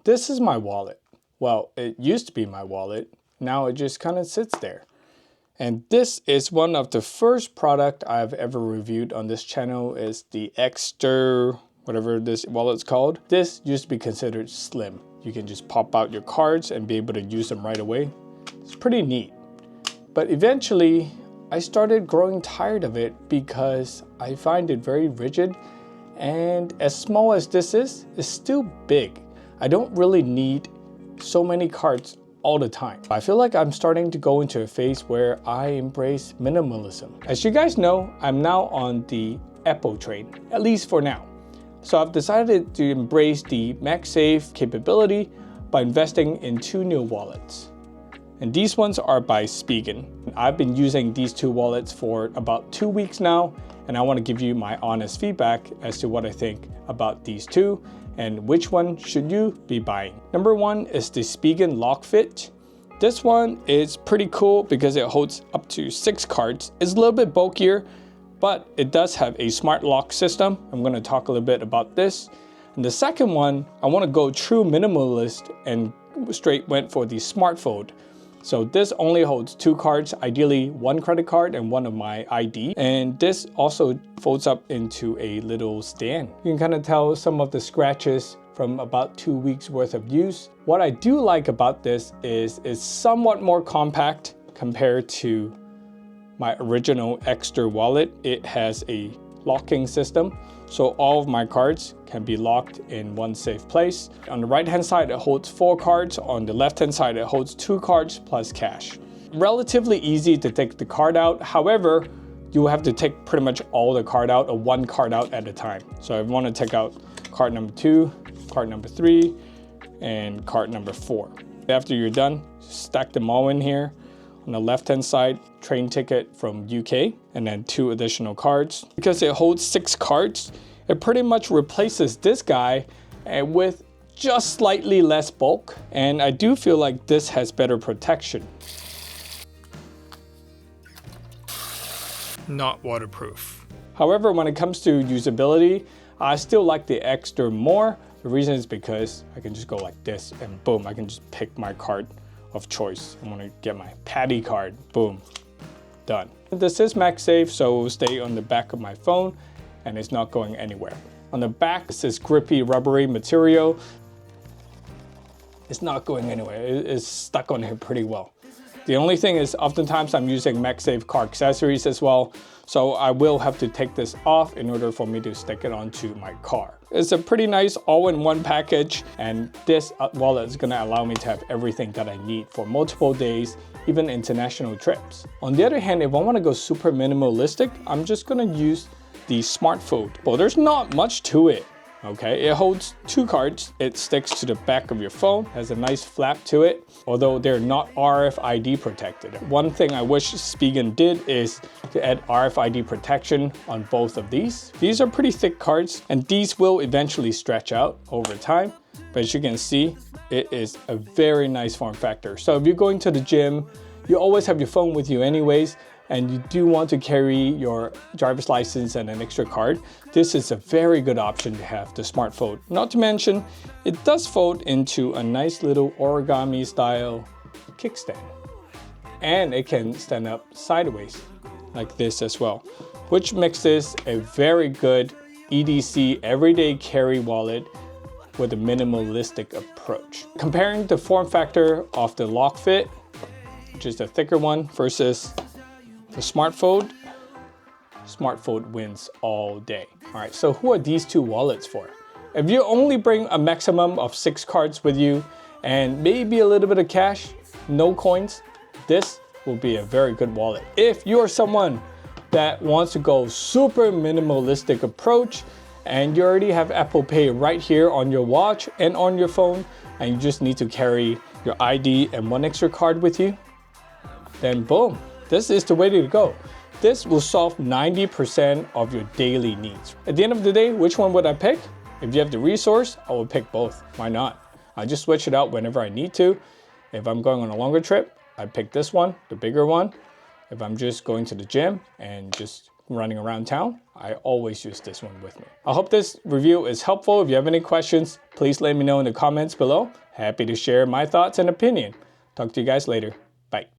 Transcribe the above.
This is my wallet. Well, it used to be my wallet. Now it just kind of sits there. And this is one of the first product I've ever reviewed on this channel is the Ekster, whatever this wallet's called. This used to be considered slim. You can just pop out your cards and be able to use them right away. It's pretty neat. But eventually, I started growing tired of it because I find it very rigid, and as small as this is, it's still big. I don't really need so many cards all the time. I feel like I'm starting to go into a phase where I embrace minimalism. As you guys know, I'm now on the Apple train, at least for now. So I've decided to embrace the MagSafe capability by investing in 2 new wallets. And these ones are by Spigen. I've been using these 2 wallets for about 2 weeks now, and I want to give you my honest feedback as to what I think about these 2 and which one should you be buying. Number 1 is the Spigen Lock Fit. This one is pretty cool because it holds up to 6 cards. It's a little bit bulkier, but it does have a smart lock system. I'm going to talk a little bit about this. And the second one, I want to go true minimalist and straight went for the Smart Fold. So this only holds 2 cards, ideally 1 credit card and 1 of my ID. And this also folds up into a little stand. You can kind of tell some of the scratches from about 2 weeks worth of use. What I do like about this is it's somewhat more compact compared to my original Ekster wallet. It has a locking system, so all of my cards can be locked in one safe place. On the right hand side it holds 4 cards, on the left hand side it holds 2 cards plus cash. Relatively easy to take the card out, however you will have to take pretty much all the card out or 1 card out at a time. So I want to take out card number 2, card number 3, and card number 4. After you're done, stack them all in here. On the left hand side, train ticket from UK, and then 2 additional cards. Because it holds 6 cards, it pretty much replaces this guy with just slightly less bulk, and I do feel like this has better protection. Not waterproof. However, when it comes to usability, I still like the Ekster more. The reason is because I can just go like this and boom, I can just pick my card of choice. I'm gonna get my Patty card, boom, done. This is MagSafe, so it will stay on the back of my phone and it's not going anywhere. On the back, this is grippy, rubbery material. It's not going anywhere, it's stuck on here pretty well. The only thing is oftentimes I'm using MagSafe car accessories as well, so I will have to take this off in order for me to stick it onto my car. It's a pretty nice all-in-one package, and this wallet is gonna allow me to have everything that I need for multiple days, even international trips. On the other hand, if I wanna go super minimalistic, I'm just gonna use the Smart Fold. Well, there's not much to it. Okay, it holds 2 cards. It sticks to the back of your phone, has a nice flap to it, although they're not RFID protected. One thing I wish Spigen did is to add RFID protection on both of these. These are pretty thick cards, and these will eventually stretch out over time. But as you can see, it is a very nice form factor. So if you're going to the gym, you always have your phone with you anyways, and you do want to carry your driver's license and an extra card, this is a very good option to have the Smart Fold. Not to mention, it does fold into a nice little origami style kickstand. And it can stand up sideways like this as well, which makes this a very good EDC everyday carry wallet with a minimalistic approach. Comparing the form factor of the Lock Fit, which is the thicker one, versus the Smart Fold wins all day. All right, so who are these 2 wallets for? If you only bring a maximum of 6 cards with you and maybe a little bit of cash, no coins, this will be a very good wallet. If you are someone that wants to go super minimalistic approach and you already have Apple Pay right here on your watch and on your phone, and you just need to carry your ID and 1 extra card with you, then boom. This is the way to go. This will solve 90% of your daily needs. At the end of the day, which one would I pick? If you have the resource, I will pick both. Why not? I just switch it out whenever I need to. If I'm going on a longer trip, I pick this one, the bigger one. If I'm just going to the gym and just running around town, I always use this one with me. I hope this review is helpful. If you have any questions, please let me know in the comments below. Happy to share my thoughts and opinion. Talk to you guys later. Bye.